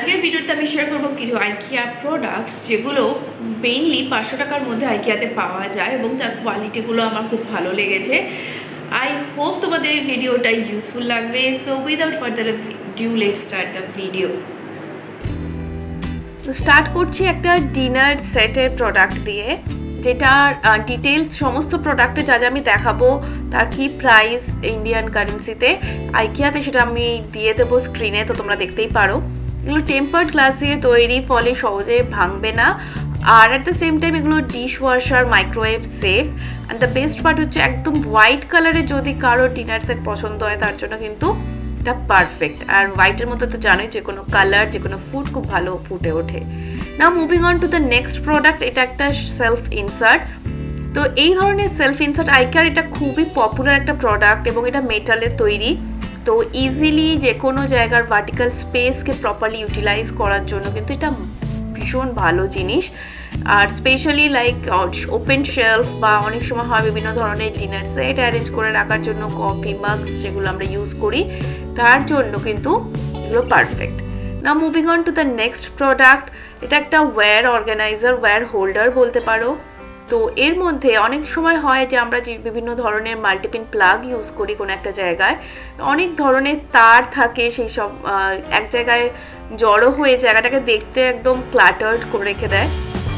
আজকের ভিডিওতে আমি শেয়ার করবো কিছু আইকিয়া প্রোডাক্টস যেগুলো মেইনলি 500 টাকার মধ্যে আইকিয়াতে পাওয়া যায় এবং তার কোয়ালিটিগুলো আমার খুব ভালো লেগেছে। আই হোপ তোমাদের এই ভিডিওটা ইউজফুল লাগবে। So without further due let's start the video. তো স্টার্ট করছি একটা ডিনার সেটের প্রোডাক্ট দিয়ে, যেটার ডিটেলস সমস্ত প্রোডাক্টে যা যা আমি দেখাবো তার কি প্রাইস ইন্ডিয়ান কারেন্সিতে আইকিয়াতে সেটা আমি দিয়ে দেবো স্ক্রিনে, তো তোমরা দেখতেই পারো। এগুলো টেম্পার্ড গ্লাস দিয়ে তৈরি, ফলে সহজে ভাঙবে না, আর অ্যাট দ্য সেম টাইম এগুলো dish washer microwave safe. And the best part হচ্ছে একদম হোয়াইট কালারে যদি কারো ডিনার সেট পছন্দ হয় তার জন্য কিন্তু এটা পারফেক্ট। আর হোয়াইটের মধ্যে তো জানোই যে কোনো কালার যে কোনো ফুড খুব ভালো ফুটে ওঠে। নাও moving on to the next product. এটা একটা সেলফ ইনসার্ট। তো এই ধরনের সেলফ ইনসার্ট আইকিয়ার এটা খুবই পপুলার একটা প্রোডাক্ট এবং এটা মেটালের তৈরি। তো ইজিলি যে কোনো জায়গার ভার্টিক্যাল স্পেসকে প্রপারলি ইউটিলাইজ করার জন্য কিন্তু এটা ভীষণ ভালো জিনিস। আর স্পেশালি লাইক ওপেন শেলফ বা অনেক সময় হয় বিভিন্ন ধরনের ডিনার সেট অ্যারেঞ্জ করে রাখার জন্য, কফি মাগস যেগুলো আমরা ইউজ করি তার জন্য কিন্তু এগুলো perfect. Now moving on to the next product. এটা একটা ওয়্যার অর্গানাইজার, ওয়্যার হোল্ডার বলতে পারো। তো এর মধ্যে অনেক সময় হয় যে আমরা যে বিভিন্ন ধরনের মাল্টিপিন প্লাগ ইউজ করি কোনো একটা জায়গায়, অনেক ধরনের তার থাকে, সেই সব এক জায়গায় জড়ো হয়ে জায়গাটাকে দেখতে একদম ক্লাটার্ড করে রেখে দেয়।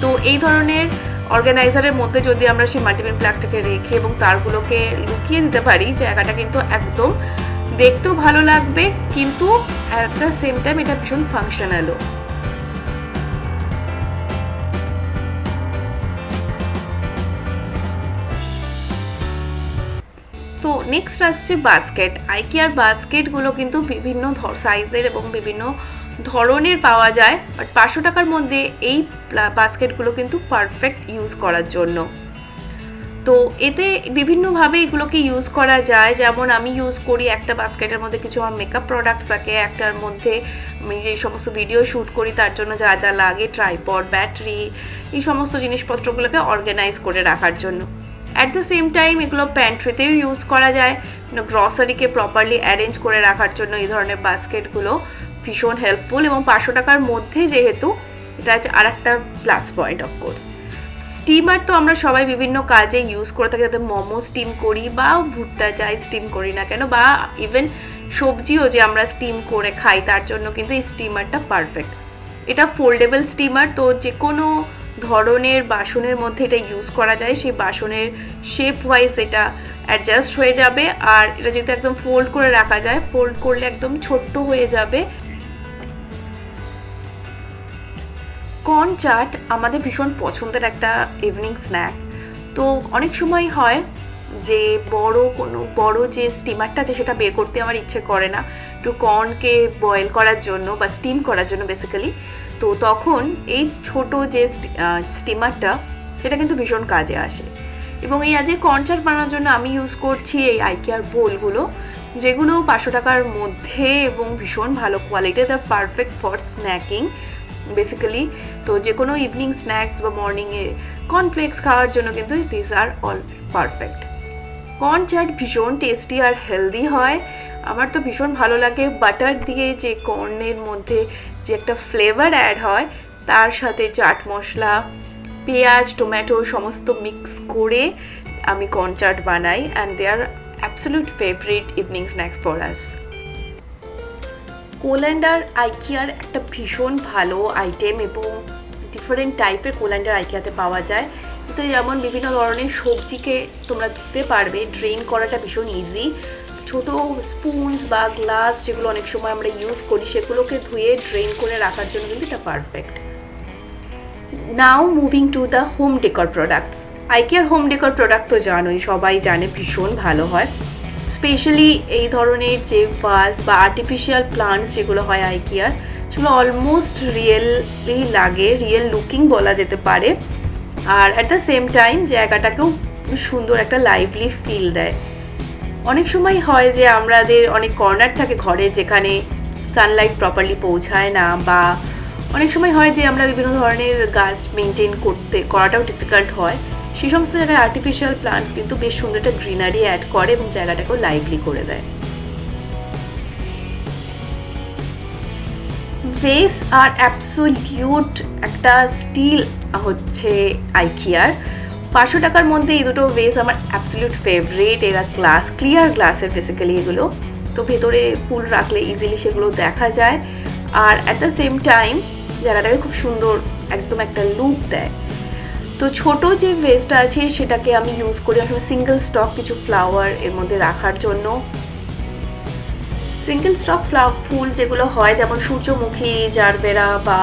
তো এই ধরনের অর্গানাইজারের মধ্যে যদি আমরা সেই মাল্টিপিন প্লাগটাকে রেখে এবং তারগুলোকে লুকিয়ে দিতে পারি, জায়গাটা কিন্তু একদম দেখতেও ভালো লাগবে, কিন্তু অ্যাট দ্য সেম টাইম এটা ভীষণ ফাংশনালও। তো নেক্সট আসছে বাস্কেট। আইকিয়ার বাস্কেটগুলো কিন্তু বিভিন্ন সাইজের এবং বিভিন্ন ধরনের পাওয়া যায়, বাট 500 টাকার মধ্যে এই বাস্কেটগুলো কিন্তু পারফেক্ট ইউজ করার জন্য। তো এতে বিভিন্নভাবে এগুলোকে ইউজ করা যায়। যেমন আমি ইউজ করি একটা বাস্কেটের মধ্যে কিছু আমার মেকআপ প্রোডাক্টস থাকে, একটার মধ্যে আমি যে সমস্ত ভিডিও শ্যুট করি তার জন্য যা যা লাগে, ট্রাইপড, ব্যাটারি, এই সমস্ত জিনিসপত্রগুলোকে অর্গানাইজ করে রাখার জন্য। অ্যাট দ্য সেম টাইম এগুলো প্যান্ট্রিতেও ইউজ করা যায়, গ্রসারিকে প্রপারলি অ্যারেঞ্জ করে রাখার জন্য এই ধরনের বাস্কেটগুলো ভীষণ হেল্পফুল। এবং 500 টাকার মধ্যে যেহেতু, এটা হচ্ছে আর একটা প্লাস পয়েন্ট অফকোর্স। স্টিমার তো আমরা সবাই বিভিন্ন কাজে ইউজ করে থাকি, যাতে মোমো স্টিম করি বা ভুট্টা যাই স্টিম করি না কেন, বা ইভেন সবজিও যে আমরা স্টিম করে খাই তার জন্য কিন্তু এই স্টিমারটা পারফেক্ট। এটা ফোল্ডেবল স্টিমার, তো যে কোনো ধরনের বাসনের মধ্যে এটা ইউজ করা যায়, সেই বাসনের শেপ ওয়াইজ এটা অ্যাডজাস্ট হয়ে যাবে। আর এটা যেহেতু একদম ফোল্ড করে রাখা যায়, ফোল্ড করলে একদম ছোট্ট হয়ে যাবে। কর্ন চাট আমাদের ভীষণ পছন্দের একটা ইভিনিং স্ন্যাক। তো অনেক সময় হয় যে বড় যে স্টিমারটা আছে সেটা বের করতে আমার ইচ্ছে করে না, একটু কর্নকে বয়েল করার জন্য বা স্টিম করার জন্য বেসিক্যালি। তো তখন এই ছোট যে স্টিমারটা সেটা কিন্তু ভীষণ কাজে আসে। এবং এই আজকে কর্ন চাট বানানোর জন্য আমি ইউজ করছি এই আইকিয়ার বোলগুলো, যেগুলো 500 টাকার মধ্যে এবং ভীষণ ভালো কোয়ালিটির, the perfect for snacking basically. তো যে কোনো ইভিনিং স্ন্যাক্স বা মর্নিংয়ে কর্নফ্লেক্স খাওয়ার জন্য কিন্তু this are all perfect. Corn chaat ভীষণ টেস্টি আর হেলদি হয়। আমার তো ভীষণ ভালো লাগে বাটার দিয়ে যে কর্নের মধ্যে যে একটা ফ্লেভার অ্যাড হয়, তার সাথে চাট মশলা, পেঁয়াজ, টমেটো সমস্ত মিক্স করে আমি কর্ন চাট বানাই, and they are absolute favourite evening snacks for us. Colander আইকিয়ার একটা ভীষণ ভালো আইটেম এবং ডিফারেন্ট টাইপের কোল্যান্ডার আইকিয়াতে পাওয়া যায়। তো যেমন বিভিন্ন ধরনের সবজিকে তোমরা ধুতে পারবে, ড্রেন করাটা ভীষণ ইজি। ছোটো স্পুনস বা গ্লাস যেগুলো অনেক সময় আমরা ইউজ করি, সেগুলোকে ধুয়ে ড্রেন করে রাখার জন্য কিন্তু এটা perfect. Now moving to the home decor products. আইকিয়ার হোম ডেকর প্রোডাক্ট তো জানোই, সবাই জানে ভীষণ ভালো হয়। স্পেশালি এই ধরনের যে ভাস বা আর্টিফিশিয়াল প্লান্টস যেগুলো হয় আইকিয়ার, সেগুলো অলমোস্ট রিয়েলি লাগে, রিয়েল লুকিং বলা যেতে পারে। আর অ্যাট দ্য সেম টাইম জায়গাটাকেও সুন্দর একটা লাইভলি ফিল দেয়। অনেক সময় হয় যে আমাদের অনেক কর্নার থাকে ঘরে যেখানে সানলাইট প্রপারলি পৌঁছায় না, বা অনেক সময় হয় যে আমরা বিভিন্ন ধরনের গাছ মেনটেন করাটাও ডিফিকাল্ট হয়। সেই সমস্ত জায়গায় আর্টিফিশিয়াল প্লান্টস কিন্তু বেশ সুন্দর একটা গ্রিনারি অ্যাড করে এবং জায়গাটাকেও লাইভলি করে দেয়। ভেস আর অ্যাবসোলিউট একটা স্টিল হচ্ছে আইকিয়ার। 500 টাকার মধ্যে এই দুটো ভেস আমার অ্যাবসোলিউট ফেভারিট। এরা গ্লাস, ক্লিয়ার গ্লাসের বেসিক্যালি এগুলো, তো ভেতরে ফুল রাখলে ইজিলি সেগুলো দেখা যায়। আর অ্যাট দ্য সেম টাইম জায়গাটাকে খুব সুন্দর একদম একটা লুক দেয়। তো ছোট যে ভেসটা আছে সেটাকে আমি ইউজ করি আসলে সিঙ্গেল স্টক কিছু ফ্লাওয়ার এর মধ্যে রাখার জন্য। সিঙ্গেল স্টক ফুল যেগুলো হয় যেমন সূর্যমুখী, জারবেরা বা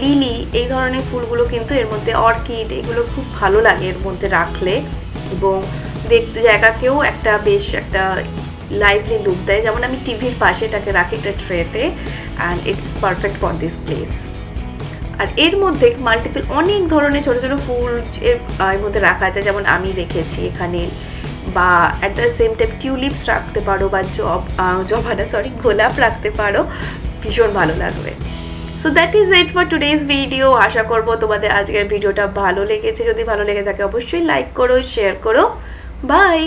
লিলি, এই ধরনের ফুলগুলো কিন্তু এর মধ্যে, অর্কিড, এগুলো খুব ভালো লাগে এর মধ্যে রাখলে, এবং দেখতে জায়গাকেও একটা বেশ একটা লাইভলি লুক দেয়। যেমন আমি টিভির পাশে এটাকে রাখি একটা ট্রেতে, and it's perfect for this place. আর এর মধ্যে মাল্টিপল অনেক ধরনের ছোটো ছোটো ফুল এর মধ্যে রাখা যায়, যেমন আমি রেখেছি এখানে, বা at the same time tulips রাখতে পারো, বা গোলাপ রাখতে পারো, ভীষণ ভালো লাগবে। So that is it for today's video. আশা করবো তোমাদের আজকের ভিডিওটা ভালো লেগেছে। যদি ভালো লেগে থাকে অবশ্যই লাইক করো, শেয়ার করো। বাই।